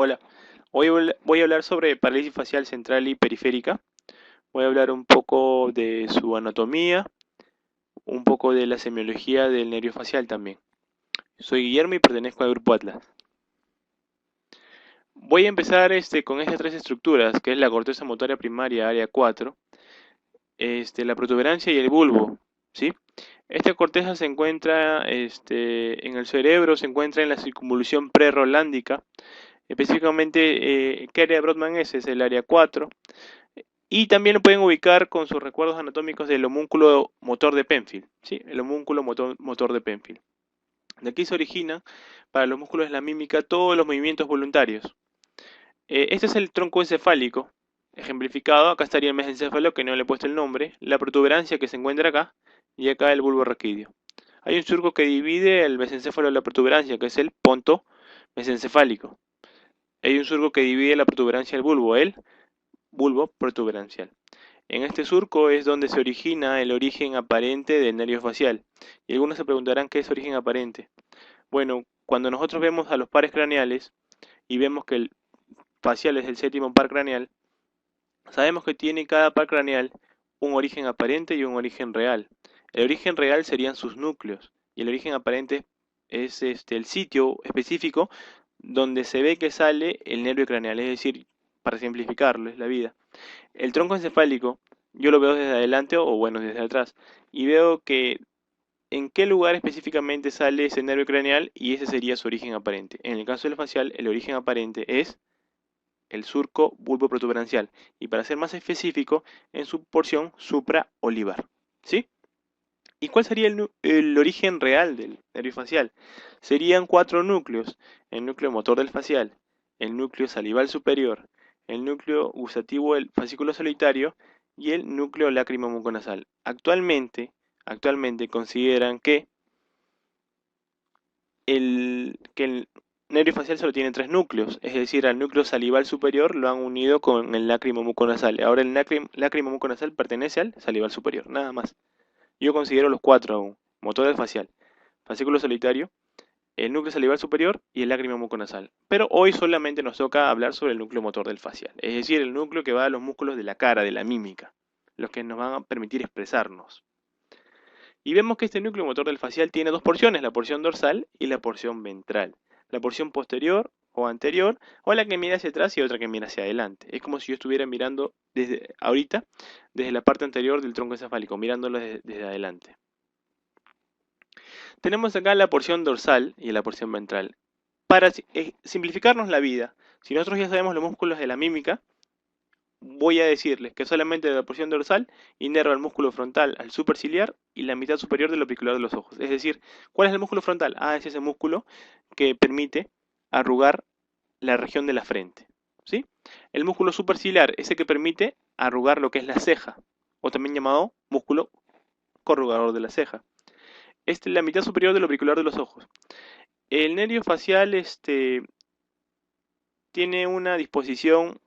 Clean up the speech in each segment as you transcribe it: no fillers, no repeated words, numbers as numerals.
Hola, hoy voy a hablar sobre parálisis facial central y periférica. Voy a hablar un poco de su anatomía, un poco de la semiología del nervio facial también. Soy Guillermo y pertenezco al grupo Atlas. Voy a empezar con estas tres estructuras, que es la corteza motora primaria, área 4, la protuberancia y el bulbo, ¿sí? Esta corteza se encuentra en el cerebro, se encuentra en la circunvolución prerolándica. Específicamente, ¿qué área de Brodmann es? Es el área 4. Y también lo pueden ubicar con sus recuerdos anatómicos del homúnculo motor de Penfield, ¿sí? El homúnculo motor de Penfield. De aquí se originan para los músculos de la mímica todos los movimientos voluntarios. Este es el tronco encefálico, ejemplificado. Acá estaría el mesencéfalo, que no le he puesto el nombre, la protuberancia que se encuentra acá, y acá el bulbo raquídeo. Hay un surco que divide el mesencéfalo de la protuberancia, que es el ponto mesencefálico. Hay un surco que divide la protuberancia del bulbo, el bulbo protuberancial. En este surco es donde se origina el origen aparente del nervio facial. Y algunos se preguntarán qué es origen aparente. Bueno, cuando nosotros vemos a los pares craneales y vemos que el facial es el séptimo par craneal, sabemos que tiene cada par craneal un origen aparente y un origen real. El origen real serían sus núcleos y el origen aparente es el sitio específico donde se ve que sale el nervio craneal, es decir, para simplificarlo, es la vida. El tronco encefálico yo lo veo desde adelante o bueno, desde atrás y veo que en qué lugar específicamente sale ese nervio craneal y ese sería su origen aparente. En el caso del facial, el origen aparente es el surco bulboprotuberancial y para ser más específico, en su porción supraolivar. ¿Sí? ¿Y cuál sería el origen real del nervio facial? Serían cuatro núcleos: el núcleo motor del facial, el núcleo salival superior, el núcleo gustativo del fascículo solitario y el núcleo lácrimo muconasal. Actualmente consideran que el nervio facial solo tiene tres núcleos, es decir, al núcleo salival superior lo han unido con el lácrimo muconasal. Ahora el lácrimo muconasal pertenece al salival superior, nada más. Yo considero los cuatro aún: motor del facial, fascículo solitario, el núcleo salival superior y el lágrima muconasal. Pero hoy solamente nos toca hablar sobre el núcleo motor del facial, es decir, el núcleo que va a los músculos de la cara, de la mímica, los que nos van a permitir expresarnos. Y vemos que este núcleo motor del facial tiene dos porciones: la porción dorsal y la porción ventral. La porción posterior o anterior, o la que mira hacia atrás y otra que mira hacia adelante. Es como si yo estuviera mirando desde ahorita, desde la parte anterior del tronco encefálico, mirándolo desde adelante. Tenemos acá la porción dorsal y la porción ventral. Para simplificarnos la vida, si nosotros ya sabemos los músculos de la mímica, voy a decirles que solamente de la porción dorsal inerva el músculo frontal al superciliar y la mitad superior del auricular de los ojos. Es decir, ¿cuál es el músculo frontal? Ah, es ese músculo que permite arrugar la región de la frente. ¿Sí? El músculo superciliar es el que permite arrugar lo que es la ceja, o también llamado músculo corrugador de la ceja. Esta es la mitad superior del auricular de los ojos. El nervio facial tiene una disposición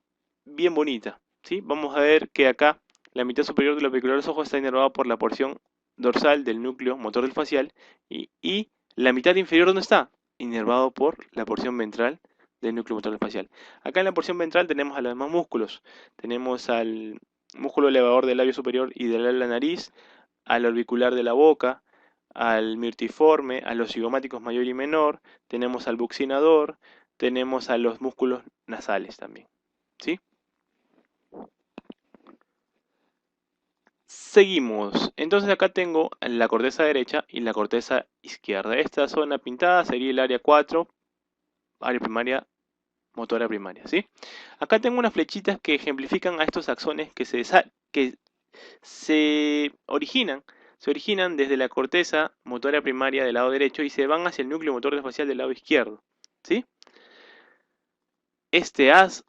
bien bonita, ¿sí? Vamos a ver que acá la mitad superior del auricular de los ojos está inervada por la porción dorsal del núcleo motor del facial y la mitad inferior, ¿dónde está? Inervado por la porción ventral del núcleo motor del facial. Acá en la porción ventral tenemos a los demás músculos. Tenemos al músculo elevador del labio superior y de la nariz, al orbicular de la boca, al mirtiforme, a los cigomáticos mayor y menor, tenemos al buccinador, tenemos a los músculos nasales también, ¿sí? Seguimos. Entonces acá tengo la corteza derecha y la corteza izquierda. Esta zona pintada sería el área 4, área primaria, motora primaria, ¿sí? Acá tengo unas flechitas que ejemplifican a estos axones que se originan desde la corteza motora primaria del lado derecho y se van hacia el núcleo motor facial del lado izquierdo, ¿sí? Este haz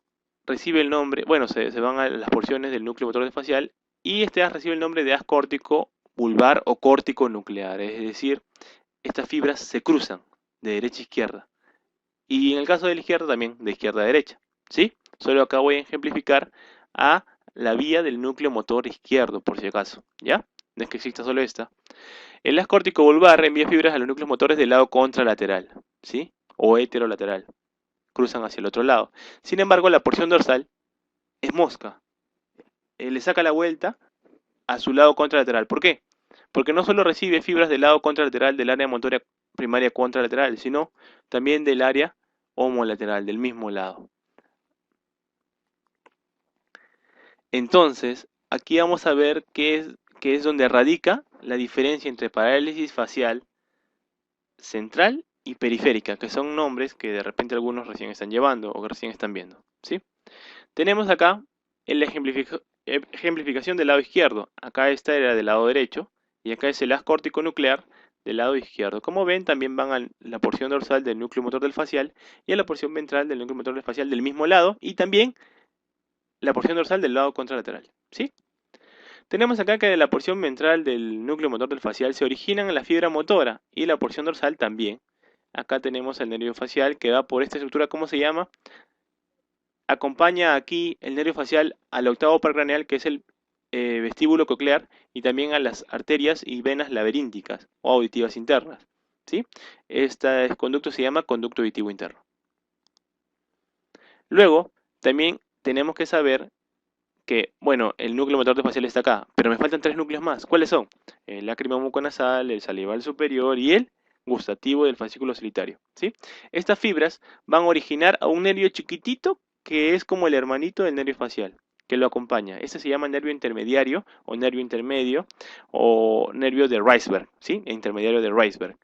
recibe el nombre, bueno, se van a las porciones del núcleo motor facial y este haz recibe el nombre de haz córtico vulvar o córtico nuclear, es decir, estas fibras se cruzan de derecha a izquierda y en el caso de la izquierda también de izquierda a derecha, ¿sí? Solo acá voy a ejemplificar a la vía del núcleo motor izquierdo, por si acaso, ¿ya? No es que exista solo esta. El haz córtico vulvar envía fibras a los núcleos motores del lado contralateral, ¿sí? O heterolateral. cruzan hacia el otro lado. Sin embargo, la porción dorsal es mosca. Le saca la vuelta a su lado contralateral. ¿Por qué? Porque no solo recibe fibras del lado contralateral del área motora primaria contralateral, sino también del área homolateral, del mismo lado. Entonces, aquí vamos a ver qué es donde radica la diferencia entre parálisis facial central y periférica, que son nombres que de repente algunos recién están llevando o que recién están viendo, ¿sí? Tenemos acá la ejemplificación del lado izquierdo. Acá esta era del lado derecho y acá es el haz córtico-nuclear del lado izquierdo. Como ven, también van a la porción dorsal del núcleo motor del facial y a la porción ventral del núcleo motor del facial del mismo lado y también la porción dorsal del lado contralateral, ¿sí? Tenemos acá que la porción ventral del núcleo motor del facial se originan en la fibra motora y la porción dorsal también. Acá tenemos el nervio facial que va por esta estructura, ¿cómo se llama? Acompaña aquí el nervio facial al octavo par craneal, que es el vestíbulo coclear, y también a las arterias y venas laberínticas o auditivas internas, ¿sí? Este conducto se llama conducto auditivo interno. Luego, también tenemos que saber que, bueno, el núcleo motor del facial está acá, pero me faltan 3 núcleos más. ¿Cuáles son? El lágrima muconasal, el salival superior y el gustativo del fascículo solitario, ¿sí? Estas fibras van a originar a un nervio chiquitito que es como el hermanito del nervio facial, que lo acompaña. Este se llama nervio intermediario o nervio intermedio o nervio de Reisberg, ¿sí? El intermediario de Reisberg.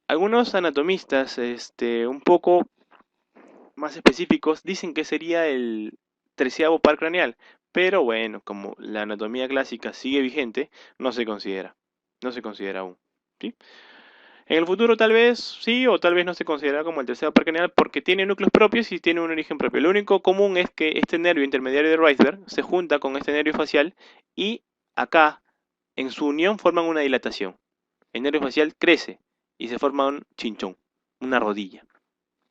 Algunos anatomistas, un poco más específicos, dicen que sería el 13º par craneal, pero bueno, como la anatomía clásica sigue vigente, no se considera aún, ¿sí? En el futuro tal vez sí, o tal vez no se considera como el 13º par craneal porque tiene núcleos propios y tiene un origen propio. Lo único común es que este nervio intermediario de Reisberg se junta con este nervio facial y acá, en su unión, forman una dilatación. El nervio facial crece y se forma un chinchón, una rodilla,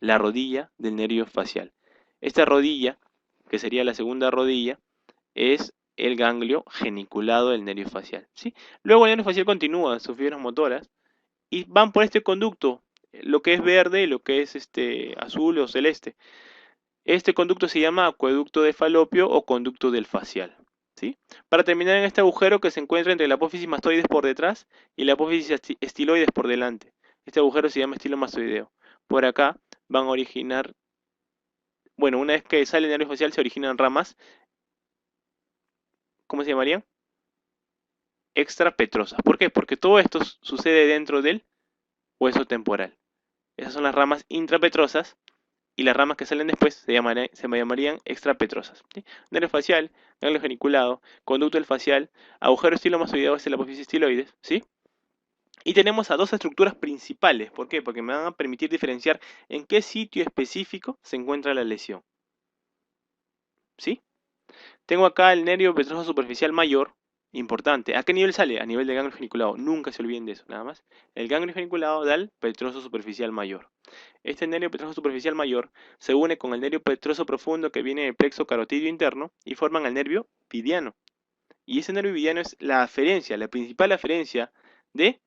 la rodilla del nervio facial. Esta rodilla, que sería la segunda rodilla, es el ganglio geniculado del nervio facial, ¿sí? Luego el nervio facial continúa sus fibras motoras y van por este conducto, lo que es verde, lo que es azul o celeste. Este conducto se llama acueducto de Falopio o conducto del facial, ¿sí? Para terminar en este agujero que se encuentra entre la apófisis mastoides por detrás y la apófisis estiloides por delante. Este agujero se llama estilomastoideo. Por acá van a originar, bueno, una vez que sale el nervio facial se originan ramas, ¿cómo se llamarían? Extrapetrosas. ¿Por qué? Porque todo esto sucede dentro del hueso temporal. Esas son las ramas intrapetrosas y las ramas que salen después se llamarían extrapetrosas, ¿sí? Nervio facial, ganglio geniculado, conducto del facial, agujero estilomastoideo es la apófisis estiloides, ¿sí? Y tenemos a dos estructuras principales. ¿Por qué? Porque me van a permitir diferenciar en qué sitio específico se encuentra la lesión, ¿sí? Tengo acá el nervio petroso superficial mayor, importante. ¿A qué nivel sale? A nivel del ganglio geniculado. Nunca se olviden de eso, nada más. El ganglio geniculado da el petroso superficial mayor. Este nervio petroso superficial mayor se une con el nervio petroso profundo que viene del plexo carotidio interno y forman el nervio pidiano. Y ese nervio pidiano es la aferencia, la principal aferencia de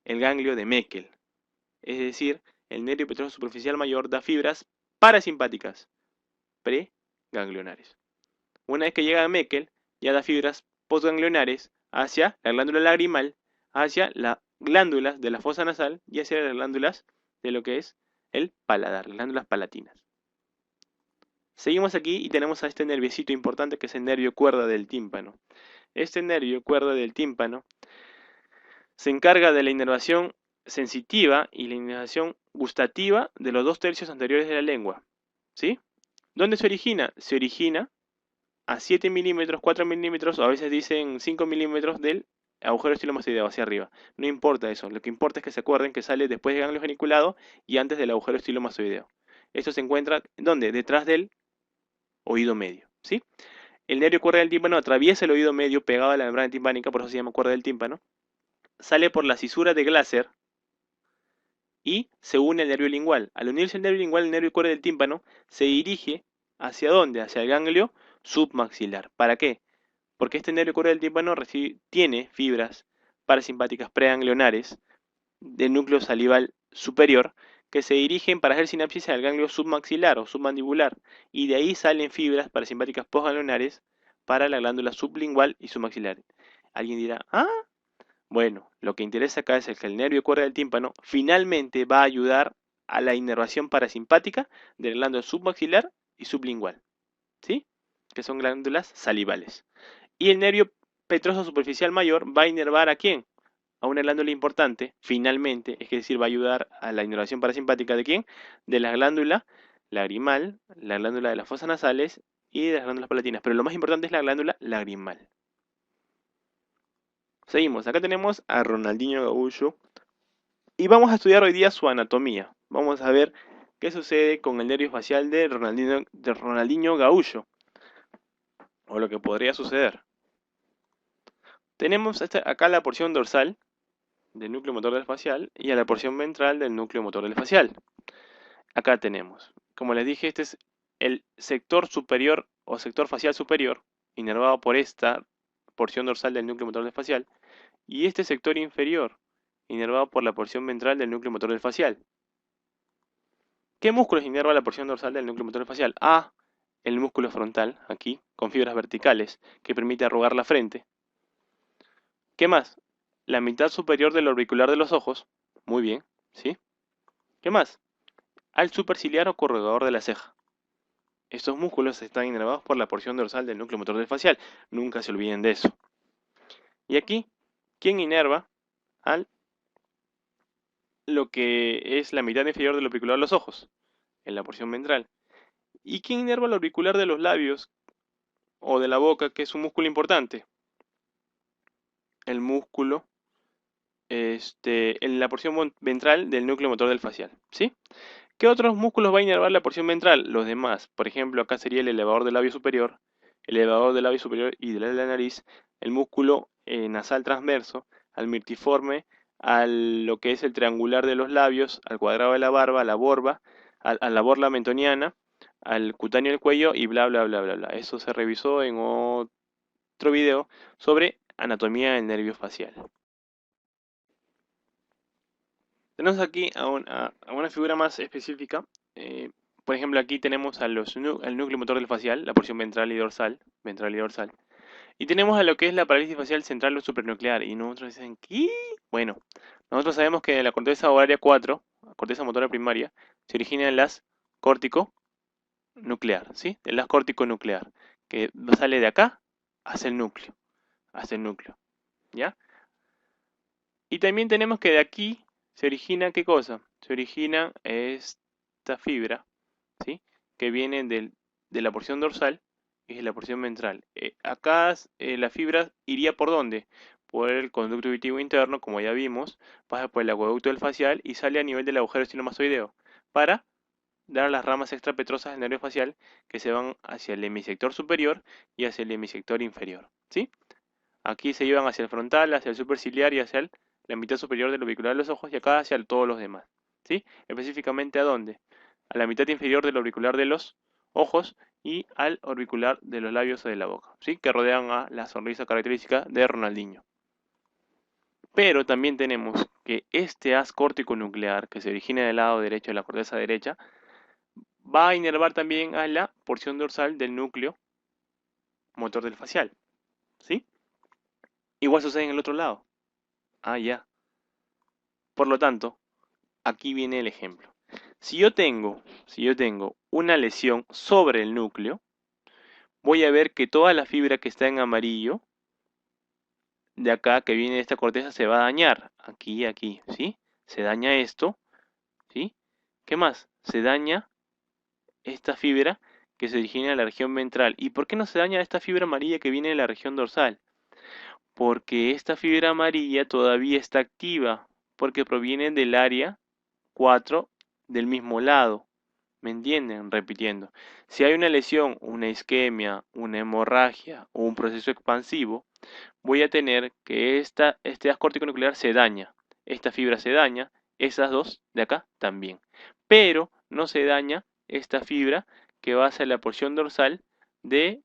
el ganglio de Meckel. Es decir, el nervio petroso superficial mayor da fibras parasimpáticas preganglionares. Una vez que llega a Meckel, ya da fibras postganglionares hacia la glándula lagrimal, hacia las glándulas de la fosa nasal y hacia las glándulas de lo que es el paladar, las glándulas palatinas. Seguimos aquí y tenemos a este nerviecito importante que es el nervio cuerda del tímpano. Este nervio cuerda del tímpano se encarga de la inervación sensitiva y la inervación gustativa de los 2/3 anteriores de la lengua, ¿sí? ¿Dónde se origina? Se origina a 7 milímetros, 4 milímetros, o a veces dicen 5 milímetros del agujero estilomastoideo hacia arriba. No importa eso, lo que importa es que se acuerden que sale después del ganglio geniculado y antes del agujero estilomastoideo. Esto se encuentra, ¿dónde? Detrás del oído medio, ¿sí? El nervio cuerda del tímpano atraviesa el oído medio pegado a la membrana timpánica, por eso se llama cuerda del tímpano, sale por la cisura de Glaser y se une al nervio lingual. Al unirse el nervio lingual, el nervio cuerda del tímpano se dirige ¿hacia dónde? Hacia el ganglio submaxilar. ¿Para qué? Porque este nervio cuerda del tímpano tiene fibras parasimpáticas preganglionares del núcleo salival superior que se dirigen para hacer sinapsis al ganglio submaxilar o submandibular, y de ahí salen fibras parasimpáticas postganglionares para la glándula sublingual y submaxilar. Alguien dirá, ¿ah? Bueno, lo que interesa acá es que el nervio cuerda del tímpano finalmente va a ayudar a la inervación parasimpática de la glándula submaxilar y sublingual, ¿sí? Que son glándulas salivales. Y el nervio petroso superficial mayor va a inervar ¿a quién? A una glándula importante, finalmente, es decir, va a ayudar a la inervación parasimpática ¿de quién? De la glándula lagrimal, la glándula de las fosas nasales y de las glándulas palatinas. Pero lo más importante es la glándula lagrimal. Seguimos, acá tenemos a Ronaldinho Gaúcho y vamos a estudiar hoy día su anatomía. Vamos a ver qué sucede con el nervio facial de Ronaldinho Gaúcho, o lo que podría suceder. Tenemos acá la porción dorsal del núcleo motor del facial y a la porción ventral del núcleo motor del facial. Acá tenemos, como les dije, este es el sector superior o sector facial superior, inervado por esta porción dorsal del núcleo motor del facial, y este sector inferior, inervado por la porción ventral del núcleo motor del facial. ¿Qué músculos inerva la porción dorsal del núcleo motor del facial? A, el músculo frontal, aquí, con fibras verticales, que permite arrugar la frente. ¿Qué más? La mitad superior del auricular de los ojos, muy bien, ¿sí? ¿Qué más? Al superciliar o corredor de la ceja. Estos músculos están inervados por la porción dorsal del núcleo motor del facial. Nunca se olviden de eso. Y aquí, ¿quién inerva al lo que es la mitad inferior del auricular de los ojos? En la porción ventral. ¿Y quién inerva el auricular de los labios o de la boca, que es un músculo importante? El músculo en la porción ventral del núcleo motor del facial. ¿Sí? ¿Qué otros músculos va a inervar la porción ventral? Los demás. Por ejemplo, acá sería el elevador del labio superior, el elevador del labio superior y de la nariz, el músculo nasal transverso, al mirtiforme, a lo que es el triangular de los labios, al cuadrado de la barba, a la borba, a la borla mentoniana, al cutáneo del cuello y bla bla bla bla bla. Eso se revisó en otro video sobre anatomía del nervio facial. Tenemos aquí a una figura más específica. Por ejemplo, aquí tenemos al núcleo motor del facial, la porción ventral y dorsal. Y tenemos a lo que es la parálisis facial central o supernuclear. Y nosotros dicen, ¿qué? Bueno, nosotros sabemos que la corteza ovaria 4, corteza motora primaria, se origina en las córtico nuclear, ¿sí? En las córtico nuclear, que sale de acá hacia el núcleo, ¿ya? Y también tenemos que de aquí se origina, ¿qué cosa? Se origina esta fibra, ¿sí? Que viene de la porción dorsal y de la porción ventral. Acá la fibra iría ¿por dónde? Por el conducto auditivo interno, como ya vimos, pasa por el acueducto del facial y sale a nivel del agujero estinomastoideo para dar las ramas extrapetrosas del nervio facial que se van hacia el hemisector superior y hacia el hemisector inferior, ¿sí? Aquí se llevan hacia el frontal, hacia el superciliar y hacia la mitad superior del auricular de los ojos y acá hacia todos los demás, ¿sí? Específicamente ¿a dónde? A la mitad inferior del auricular de los ojos y al auricular de los labios o de la boca, ¿sí? Que rodean a la sonrisa característica de Ronaldinho. Pero también tenemos que este haz córtico nuclear que se origina del lado derecho de la corteza derecha va a inervar también a la porción dorsal del núcleo motor del facial, ¿sí? Igual sucede en el otro lado. Ah, ya. Por lo tanto, aquí viene el ejemplo. Si yo tengo una lesión sobre el núcleo, voy a ver que toda la fibra que está en amarillo, de acá, que viene de esta corteza, se va a dañar. Aquí, aquí, ¿sí? Se daña esto, ¿sí? ¿Qué más? Se daña esta fibra que se origina en la región ventral. ¿Y por qué no se daña esta fibra amarilla que viene de la región dorsal? Porque esta fibra amarilla todavía está activa, porque proviene del área 4 del mismo lado. ¿Me entienden? Repitiendo. Si hay una lesión, una isquemia, una hemorragia o un proceso expansivo, voy a tener que este haz córtico nuclear se daña. Esta fibra se daña, esas dos de acá también. Pero no se daña esta fibra que va hacia la porción dorsal del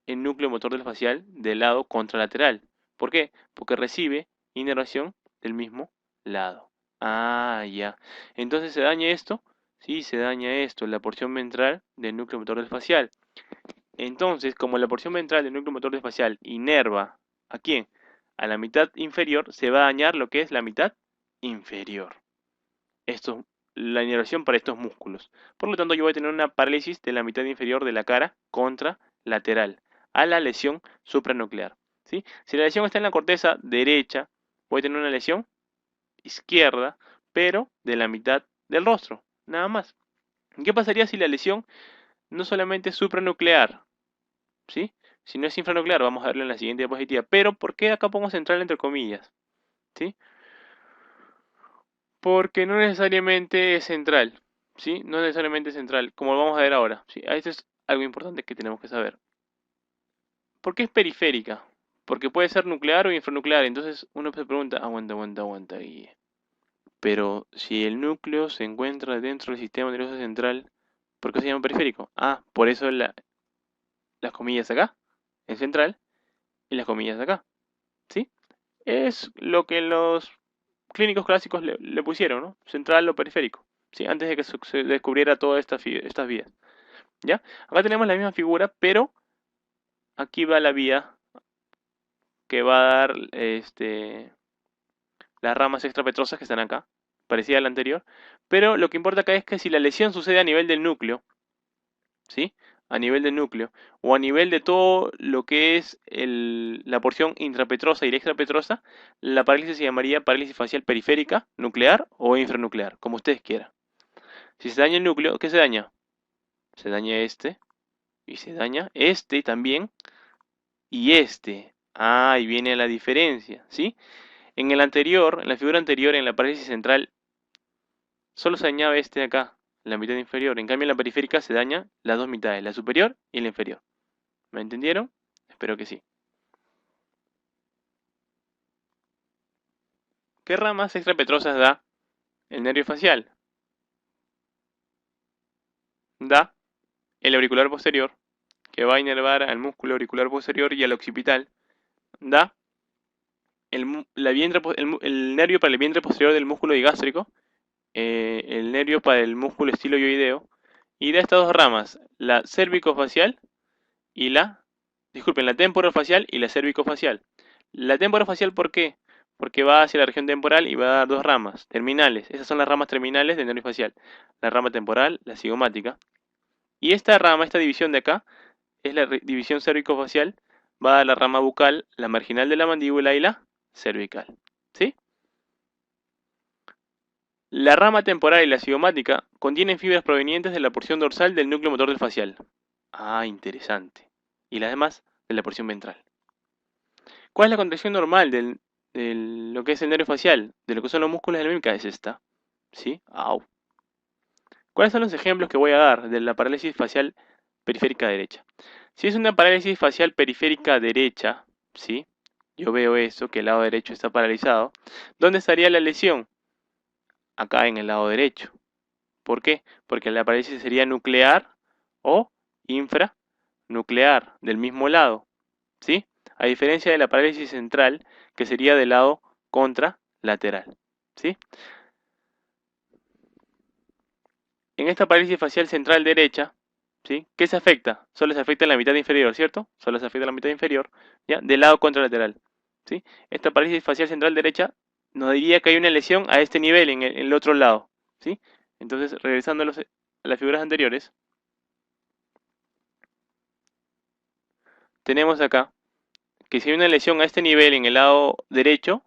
núcleo motor del facial del lado contralateral. ¿Por qué? Porque recibe inervación del mismo lado. Ah, ya. Entonces se daña esto. Sí, se daña esto, la porción ventral del núcleo motor del facial. Entonces, como la porción ventral del núcleo motor del facial inerva ¿a quién? A la mitad inferior, se va a dañar lo que es la mitad inferior. Esto, la inervación para estos músculos. Por lo tanto, yo voy a tener una parálisis de la mitad inferior de la cara contralateral a la lesión supranuclear. ¿Sí? Si la lesión está en la corteza derecha, voy a tener una lesión izquierda, pero de la mitad del rostro, nada más. ¿Qué pasaría si la lesión no solamente es supranuclear, ¿sí? Si no es infranuclear, vamos a verlo en la siguiente diapositiva. Pero, ¿por qué acá pongo central entre comillas? ¿Sí? Porque no necesariamente es central, ¿sí? No necesariamente es central, como lo vamos a ver ahora, ¿sí? Esto es algo importante que tenemos que saber. ¿Por qué es periférica? Porque puede ser nuclear o infranuclear. Entonces uno se pregunta, aguanta, Guille. Pero si el núcleo se encuentra dentro del sistema nervioso central, ¿por qué se llama periférico? Ah, por eso las comillas acá, en central, y las comillas acá, ¿sí? Es lo que los clínicos clásicos le pusieron, ¿no? Central o periférico, ¿sí? Antes de que se descubriera todas estas vías, ¿ya? Acá tenemos la misma figura, pero aquí va la vía que va a dar las ramas extrapetrosas que están acá, parecida a la anterior, pero lo que importa acá es que si la lesión sucede a nivel del núcleo, ¿sí? A nivel del núcleo, o a nivel de todo lo que es la porción intrapetrosa y la extrapetrosa, la parálisis se llamaría parálisis facial periférica, nuclear o infranuclear, como ustedes quieran. Si se daña el núcleo, ¿qué se daña? Se daña este, y se daña este también, y este. Ah, ahí viene la diferencia, ¿sí? En el anterior, en la figura anterior, en la parálisis central, solo se dañaba este de acá, la mitad inferior. En cambio, en la periférica se daña las dos mitades, la superior y la inferior. ¿Me entendieron? Espero que sí. ¿Qué ramas extrapetrosas da el nervio facial? Da el auricular posterior, que va a inervar al músculo auricular posterior y al occipital. Da el nervio para el vientre posterior del músculo digástrico, el nervio para el músculo estiloioideo, y da estas dos ramas, la cervicofacial y la temporofacial y la cervicofacial. La temporofacial, ¿por qué? Porque va hacia la región temporal y va a dar dos ramas terminales. Esas son las ramas terminales del nervio facial. La rama temporal, la cigomática. Y esta rama, esta división de acá, es la división cervicofacial. Va a dar la rama bucal, la marginal de la mandíbula y la cervical. ¿Sí? La rama temporal y la cigomática contienen fibras provenientes de la porción dorsal del núcleo motor del facial. Ah, interesante. Y las demás de la porción ventral. ¿Cuál es la contracción normal de lo que es el nervio facial? De lo que son los músculos de la mímica es esta. ¿Sí? Au. ¿Cuáles son los ejemplos que voy a dar de la parálisis facial periférica derecha? Si es una parálisis facial periférica derecha, ¿sí? Yo veo eso, que el lado derecho está paralizado. ¿Dónde estaría la lesión? Acá en el lado derecho. ¿Por qué? Porque la parálisis sería nuclear o infranuclear, del mismo lado, ¿sí? A diferencia de la parálisis central, que sería del lado contralateral, ¿sí? En esta parálisis facial central derecha, ¿sí? ¿Qué se afecta? Solo se afecta en la mitad inferior, ¿cierto? Solo se afecta en la mitad inferior, ¿ya? Del lado contralateral, ¿sí? Esta parálisis facial central derecha nos diría que hay una lesión a este nivel, en el otro lado, ¿sí? Entonces, regresando a las figuras anteriores, tenemos acá que si hay una lesión a este nivel en el lado derecho,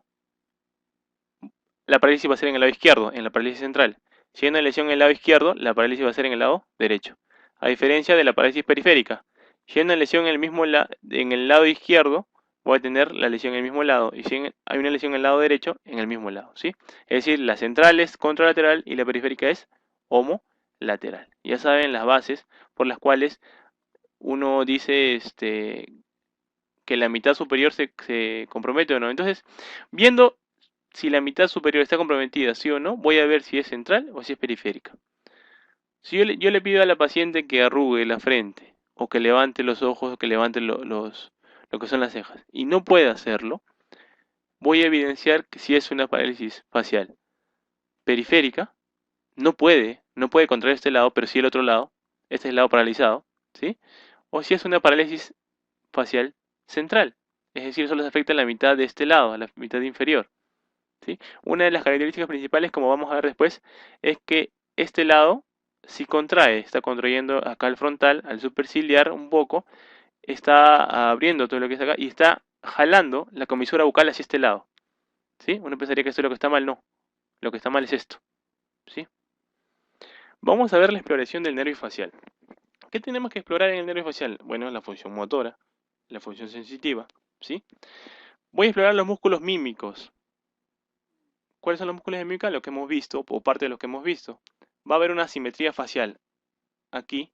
la parálisis va a ser en el lado izquierdo, en la parálisis central. Si hay una lesión en el lado izquierdo, la parálisis va a ser en el lado derecho. A diferencia de la parálisis periférica. Si hay una lesión en el lado izquierdo, voy a tener la lesión en el mismo lado. Y si hay una lesión en el lado derecho, en el mismo lado. ¿Sí? Es decir, la central es contralateral y la periférica es homolateral. Ya saben las bases por las cuales uno dice que la mitad superior se compromete o no. Entonces, viendo si la mitad superior está comprometida, sí o no, voy a ver si es central o si es periférica. Si yo le pido a la paciente que arrugue la frente, o que levante los ojos, o que levante lo que son las cejas, y no puede hacerlo, voy a evidenciar que sí es una parálisis facial. periférica, no puede contraer este lado, pero sí el otro lado, este es el lado paralizado, ¿sí? O si es una parálisis facial central, es decir, solo se afecta a la mitad de este lado, a la mitad inferior, ¿sí? Una de las características principales, como vamos a ver después, es que este lado sí contrae, está contrayendo acá el frontal, al superciliar un poco, está abriendo todo lo que es acá y está jalando la comisura bucal hacia este lado, ¿sí? Uno pensaría que esto es lo que está mal, no, lo que está mal es esto, ¿sí? Vamos a ver la exploración del nervio facial. ¿Qué tenemos que explorar en el nervio facial? Bueno, la función motora, la función sensitiva, ¿sí? Voy a explorar los músculos mímicos. ¿Cuáles son los músculos de mímica? Lo que hemos visto, o parte de lo que hemos visto. Va a haber una simetría facial. Aquí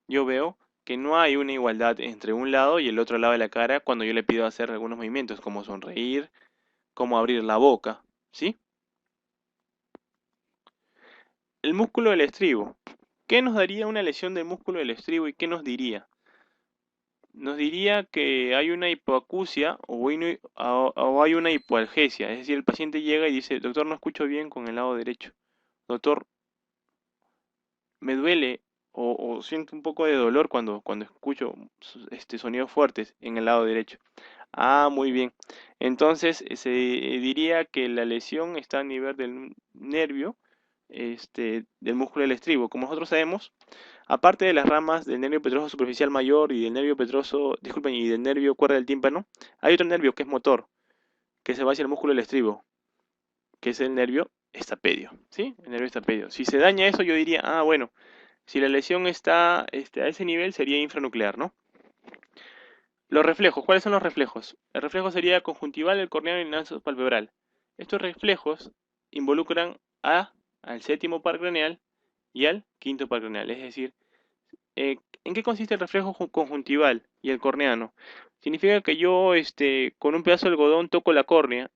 yo veo que no hay una igualdad entre un lado y el otro lado de la cara cuando yo le pido hacer algunos movimientos, como sonreír, como abrir la boca, ¿sí? El músculo del estribo. ¿Qué nos daría una lesión del músculo del estribo y qué nos diría? Nos diría que hay una hipoacusia o hay una hipoalgesia. Es decir, el paciente llega y dice, doctor, no escucho bien con el lado derecho. Doctor, me duele o siento un poco de dolor cuando escucho sonidos fuertes en el lado derecho. Ah, muy bien. Entonces se diría que la lesión está a nivel del nervio, del músculo del estribo. Como nosotros sabemos, aparte de las ramas del nervio petroso superficial mayor y del nervio petroso, disculpen, y del nervio cuerda del tímpano, hay otro nervio que es motor, que se va hacia el músculo del estribo, que es el nervio estapedio, ¿sí? El nervio estapedio. Si se daña eso, yo diría, ah, bueno, si la lesión está a ese nivel, sería infranuclear, ¿no? Los reflejos, ¿cuáles son los reflejos? El reflejo sería conjuntival, el corneal y el nasopalpebral. Estos reflejos involucran al séptimo par craneal y al quinto par craneal. Es decir, ¿en qué consiste el reflejo conjuntival y el corneano? Significa que yo con un pedazo de algodón toco la córnea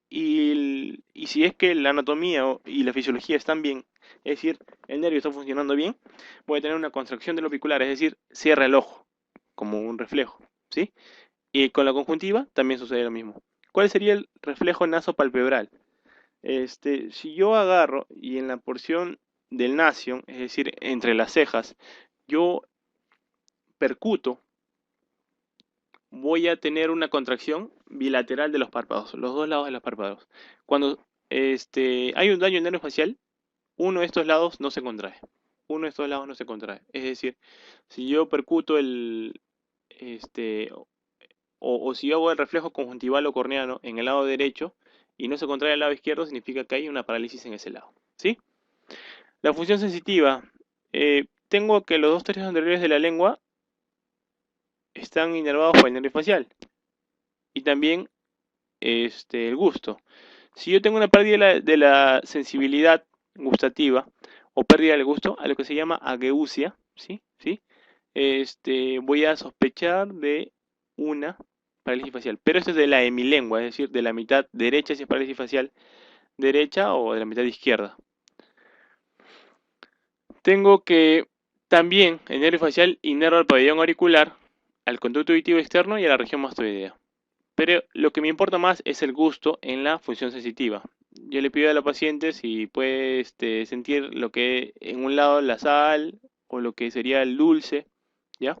y si es que la anatomía y la fisiología están bien, es decir, el nervio está funcionando bien, voy a tener una contracción del opicular, es decir, cierra el ojo, como un reflejo, ¿sí? Y con la conjuntiva también sucede lo mismo. ¿Cuál sería el reflejo nasopalpebral? Si yo agarro y en la porción del nasion, es decir, entre las cejas, yo percuto, voy a tener una contracción bilateral de los párpados, los dos lados de los párpados. Cuando hay un daño en el nervio facial, uno de estos lados no se contrae. Uno de estos lados no se contrae. Es decir, si yo percuto este, o si yo hago el reflejo conjuntival o corneano en el lado derecho y no se contrae el lado izquierdo, significa que hay una parálisis en ese lado. ¿Sí? La función sensitiva. Tengo que los dos tercios anteriores de la lengua están inervados por el nervio facial. Y también el gusto. Si yo tengo una pérdida de la sensibilidad gustativa o pérdida del gusto, a lo que se llama ageusia, ¿sí? ¿Sí? Voy a sospechar de una parálisis facial. Pero esto es de la hemilengua, es decir, de la mitad derecha si es parálisis facial derecha o de la mitad izquierda. Tengo que también el nervio facial inerva al pabellón auricular, al conducto auditivo externo y a la región mastoidea. Pero lo que me importa más es el gusto en la función sensitiva. Yo le pido a la paciente si puede sentir lo que en un lado la sal o lo que sería el dulce, ¿ya?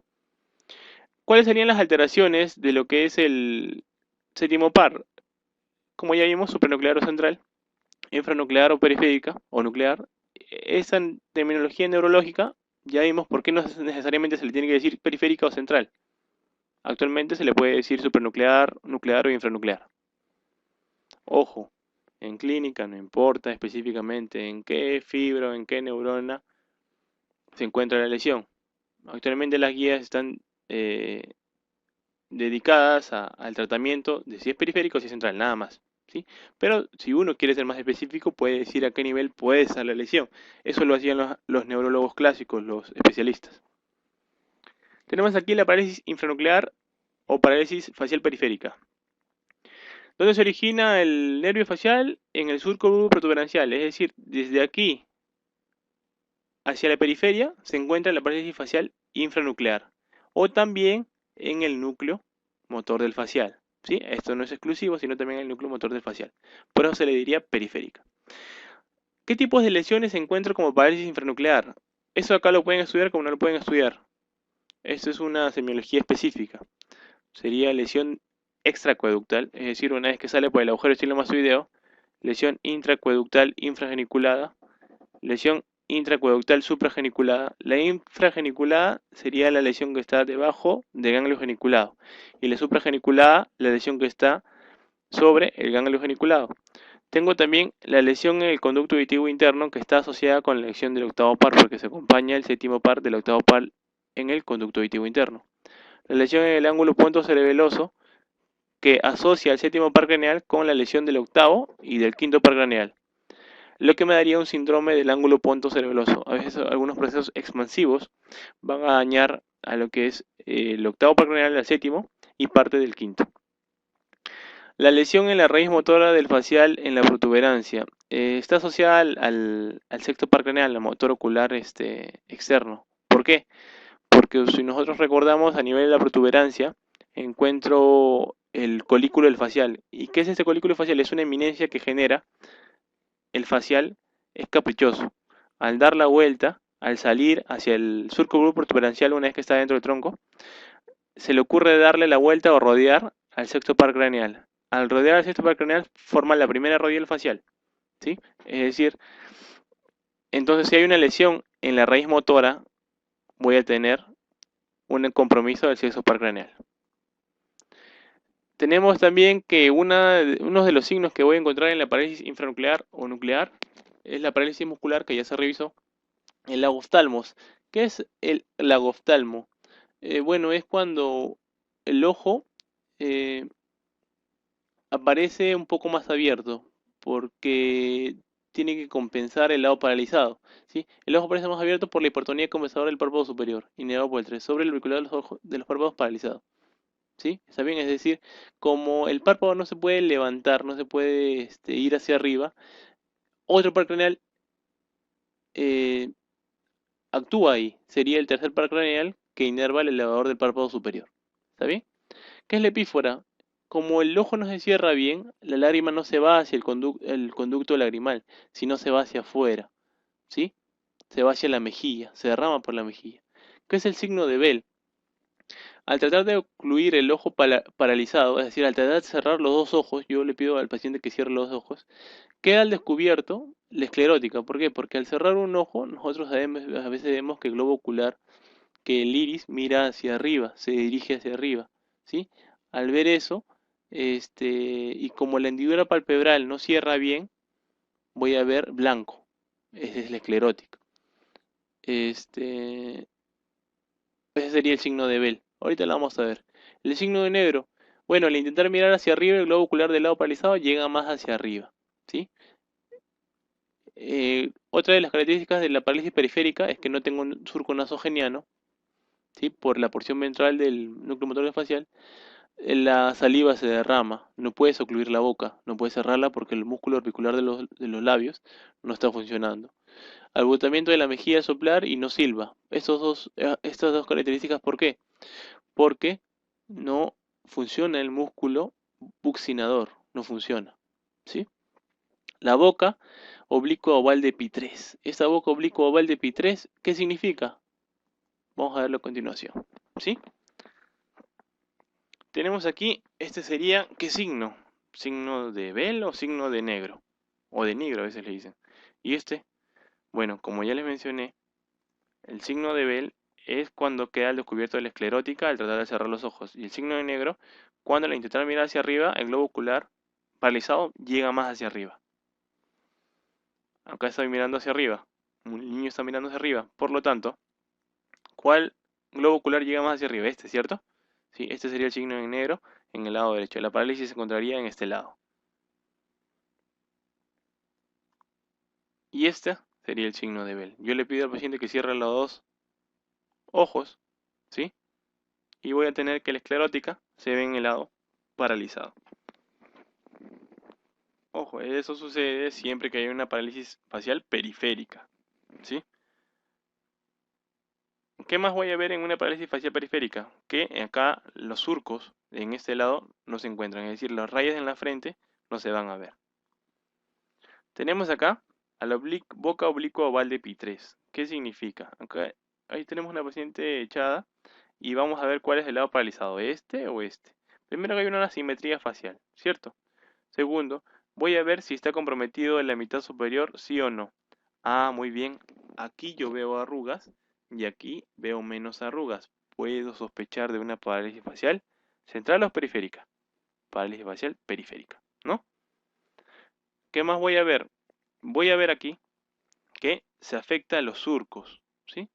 ¿Cuáles serían las alteraciones de lo que es el séptimo par? Como ya vimos, supranuclear o central, infranuclear o periférica o nuclear. Esa terminología neurológica ya vimos por qué no necesariamente se le tiene que decir periférica o central. Actualmente se le puede decir supranuclear, nuclear o infranuclear. Ojo, en clínica no importa específicamente en qué fibra o en qué neurona se encuentra la lesión. Actualmente las guías están dedicadas al tratamiento de si es periférico o si es central, nada más. ¿Sí? Pero si uno quiere ser más específico, puede decir a qué nivel puede estar la lesión. Eso lo hacían los neurólogos clásicos, los especialistas. Tenemos aquí la parálisis infranuclear o parálisis facial periférica. ¿Dónde se origina el nervio facial? En el surco protuberancial, es decir, desde aquí hacia la periferia se encuentra la parálisis facial infranuclear o también en el núcleo motor del facial. ¿Sí? Esto no es exclusivo, sino también en el núcleo motor del facial. Por eso se le diría periférica. ¿Qué tipos de lesiones encuentro como parálisis infranuclear? Eso acá lo pueden estudiar como no lo pueden estudiar. Esto es una semiología específica. Sería lesión extracueductal, es decir, una vez que sale por el agujero estilomastoideo, lesión intracueductal infrageniculada, lesión intracueductal suprageniculada. La infrageniculada sería la lesión que está debajo del ganglio geniculado y la suprageniculada la lesión que está sobre el ganglio geniculado. Tengo también la lesión en el conducto auditivo interno que está asociada con la lesión del octavo par porque se acompaña el séptimo par del octavo par en el conducto auditivo interno. La lesión en el ángulo punto cerebeloso que asocia el séptimo par craneal con la lesión del octavo y del quinto par craneal, lo que me daría un síndrome del ángulo punto cerebeloso. A veces algunos procesos expansivos van a dañar a lo que es el octavo par craneal al séptimo y parte del quinto. La lesión en la raíz motora del facial en la protuberancia está asociada al sexto par craneal, al motor ocular externo. ¿Por qué? Porque si nosotros recordamos a nivel de la protuberancia, encuentro el colículo del facial. ¿Y qué es este colículo facial? Es una eminencia que genera el facial, es caprichoso. Al dar la vuelta, al salir hacia el surco protuberancial una vez que está dentro del tronco, se le ocurre darle la vuelta o rodear al sexto par craneal. Al rodear al sexto par craneal forma la primera rodilla del facial, ¿sí? Es decir, entonces si hay una lesión en la raíz motora, voy a tener un compromiso del sexto par craneal. Tenemos también que uno de los signos que voy a encontrar en la parálisis infranuclear o nuclear es la parálisis muscular que ya se revisó, el lagoftalmos. ¿Qué es el lagoftalmo? Bueno, es cuando el ojo eh, aparece un poco más abierto porque tiene que compensar el lado paralizado, ¿sí? El ojo aparece más abierto por la hipertonía compensadora del párpado superior, inervado por el 3, sobre el auricular de los párpados paralizados. ¿Sí? ¿Está bien? Es decir, como el párpado no se puede levantar, no se puede ir hacia arriba, otro par craneal eh, actúa ahí. Sería el tercer par craneal que inerva el elevador del párpado superior. ¿Está bien? ¿Qué es la epífora? Como el ojo no se cierra bien, la lágrima no se va hacia el conducto lagrimal, sino se va hacia afuera. ¿Sí? Se va hacia la mejilla, se derrama por la mejilla. ¿Qué es el signo de Bell? Al tratar de ocluir el ojo paralizado, es decir, al tratar de cerrar los dos ojos, yo le pido al paciente que cierre los dos ojos, queda al descubierto la esclerótica. ¿Por qué? Porque al cerrar un ojo, nosotros a veces vemos que el globo ocular, que el iris mira hacia arriba, se dirige hacia arriba, ¿sí? Al ver eso, y como la hendidura palpebral no cierra bien, voy a ver blanco. Ese es la esclerótica. Ese sería el signo de Bell. Ahorita lo vamos a ver. El signo de negro. Bueno, al intentar mirar hacia arriba, el globo ocular del lado paralizado llega más hacia arriba, ¿sí? Otra de las características de la parálisis periférica es que no tengo un surco nasogeniano, ¿sí? Por la porción ventral del núcleo motor facial, la saliva se derrama, no puedes ocluir la boca, no puedes cerrarla porque el músculo orbicular de los labios no está funcionando. Agotamiento de la mejilla soplar y no silba. Estas dos características, ¿por qué? Porque no funciona el músculo buccinador, no funciona, ¿sí? La boca oblicua oval de Pi3. Esta boca oblicua oval de Pi3, ¿qué significa? Vamos a verlo a continuación, ¿sí? Tenemos aquí, este sería, ¿qué signo? ¿Signo de Bell o signo de negro? O de negro a veces le dicen. Y bueno, como ya les mencioné, el signo de Bell es cuando queda al descubierto de la esclerótica al tratar de cerrar los ojos. Y el signo de negro, cuando al intentar mirar hacia arriba, el globo ocular paralizado llega más hacia arriba. Acá estoy mirando hacia arriba. El niño está mirando hacia arriba. Por lo tanto, ¿cuál globo ocular llega más hacia arriba? Este, ¿cierto? Sí, este sería el signo en negro en el lado derecho. La parálisis se encontraría en este lado. Y este sería el signo de Bell. Yo le pido al paciente que cierre los dos ojos, ¿sí? Y voy a tener que la esclerótica se ve en el lado paralizado. Ojo, eso sucede siempre que hay una parálisis facial periférica, ¿sí? ¿Qué más voy a ver en una parálisis facial periférica? Que acá los surcos en este lado no se encuentran, es decir, las rayas en la frente no se van a ver. Tenemos acá a la boca oblicua oval de Pi3. ¿Qué significa? Acá, ahí tenemos una paciente echada y vamos a ver cuál es el lado paralizado, este o este. Primero que hay una asimetría facial, ¿cierto? Segundo, voy a ver si está comprometido en la mitad superior, sí o no. Ah, muy bien. Aquí yo veo arrugas y aquí veo menos arrugas. Puedo sospechar de una parálisis facial central o periférica. Parálisis facial periférica, ¿no? ¿Qué más voy a ver? Voy a ver aquí que se afecta a los surcos, ¿sí?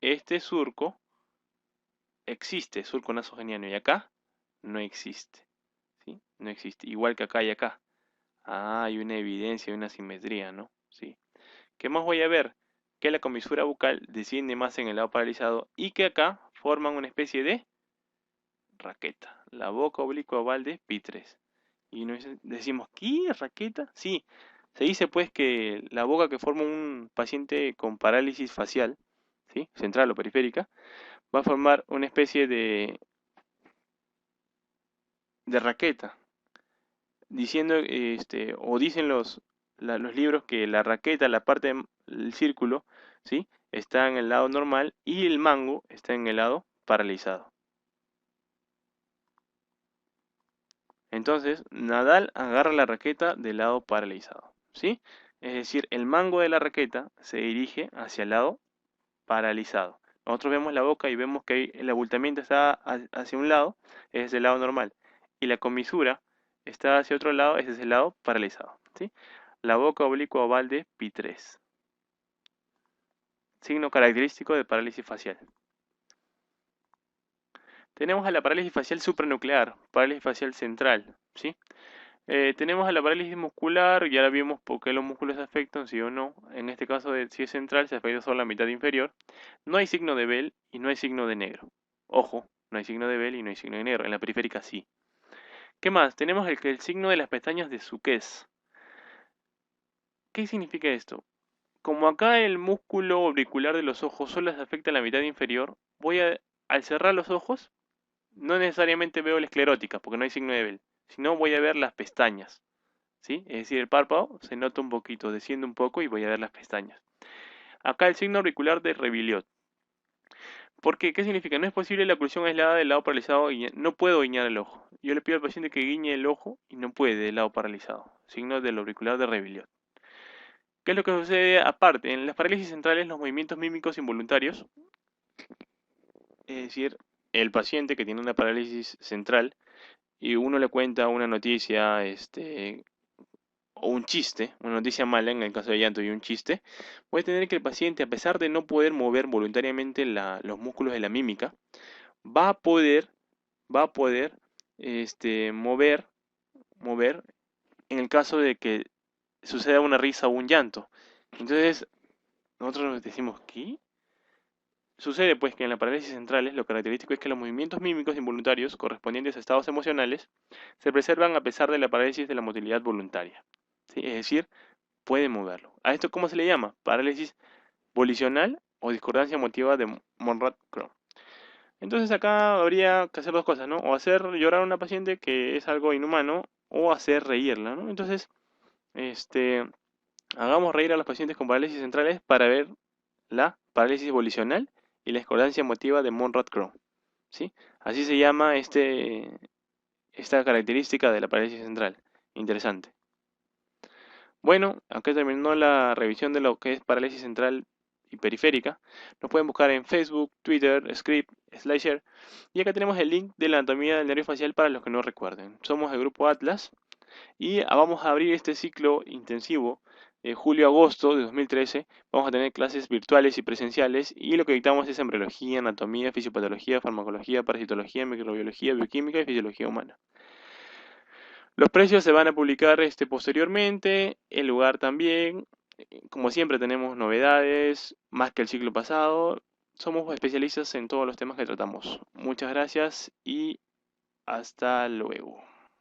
Este surco existe, surco nasogeniano, y acá no existe, ¿sí? No existe, igual que acá y acá. Ah, hay una evidencia, una simetría, ¿no? Sí. ¿Qué más voy a ver? Que la comisura bucal desciende más en el lado paralizado y que acá forman una especie de raqueta, la boca oblicua oval de Pi3. Y nos decimos, ¿qué raqueta? Sí, se dice pues que la boca que forma un paciente con parálisis facial, ¿sí? Central o periférica, va a formar una especie de raqueta, diciendo, o dicen los libros que la raqueta, la parte del círculo, ¿sí? Está en el lado normal y el mango está en el lado paralizado. Entonces, Nadal agarra la raqueta del lado paralizado, ¿sí? Es decir, el mango de la raqueta se dirige hacia el lado paralizado. Nosotros vemos la boca y vemos que el abultamiento está hacia un lado, ese es el lado normal, y la comisura está hacia otro lado, ese es el lado paralizado, ¿sí? La boca oblicua oval de Pi3. Signo característico de parálisis facial. Tenemos a la parálisis facial supranuclear, parálisis facial central, ¿sí? Tenemos a la parálisis muscular, ya vimos por qué los músculos se afectan, sí o no. En este caso, si es central, se afecta solo la mitad inferior. No hay signo de Bell y no hay signo de negro. Ojo, no hay signo de Bell y no hay signo de negro. En la periférica sí. ¿Qué más? Tenemos el signo de las pestañas de Suqués. ¿Qué significa esto? Como acá el músculo auricular de los ojos solo se afecta a la mitad inferior, al cerrar los ojos, no necesariamente veo la esclerótica, porque no hay signo de Bell, sino voy a ver las pestañas. ¿Sí? Es decir, el párpado se nota un poquito, desciende un poco y voy a ver las pestañas. Acá el signo auricular de Revillot. ¿Por qué? ¿Qué significa? No es posible la oclusión aislada del lado paralizado y no puedo guiñar el ojo. Yo le pido al paciente que guiñe el ojo y no puede del lado paralizado. Signo del auricular de Revillot. ¿Qué es lo que sucede aparte? En las parálisis centrales los movimientos mímicos involuntarios, es decir, el paciente que tiene una parálisis central y uno le cuenta una noticia, o un chiste, una noticia mala en el caso de llanto y un chiste, puede tener que el paciente, a pesar de no poder mover voluntariamente los músculos de la mímica, va a poder, va a poder mover en el caso de que suceda una risa o un llanto. Entonces, nosotros nos decimos, ¿qué? Sucede pues que en la parálisis centrales lo característico es que los movimientos mímicos involuntarios correspondientes a estados emocionales se preservan a pesar de la parálisis de la motilidad voluntaria. ¿Sí? Es decir, puede moverlo. ¿A esto cómo se le llama? Parálisis volicional o discordancia emotiva de Monrad-Crohn. Entonces acá habría que hacer dos cosas, ¿no? O hacer llorar a una paciente, que es algo inhumano, o hacer reírla, ¿no? Entonces, este, hagamos reír a los pacientes con parálisis centrales para ver la parálisis volicional y la discordancia emotiva de Monrad-Crohn, ¿sí? Así se llama esta característica de la parálisis central. Interesante. Bueno, acá terminó la revisión de lo que es parálisis central y periférica. Nos pueden buscar en Facebook, Twitter, Script, SlideShare. Y acá tenemos el link de la anatomía del nervio facial para los que no recuerden. Somos el grupo Atlas y vamos a abrir este ciclo intensivo de julio-agosto de 2013. Vamos a tener clases virtuales y presenciales y lo que dictamos es embriología, anatomía, fisiopatología, farmacología, parasitología, microbiología, bioquímica y fisiología humana. Los precios se van a publicar posteriormente, el lugar también. Como siempre tenemos novedades, más que el ciclo pasado. Somos especialistas en todos los temas que tratamos. Muchas gracias y hasta luego.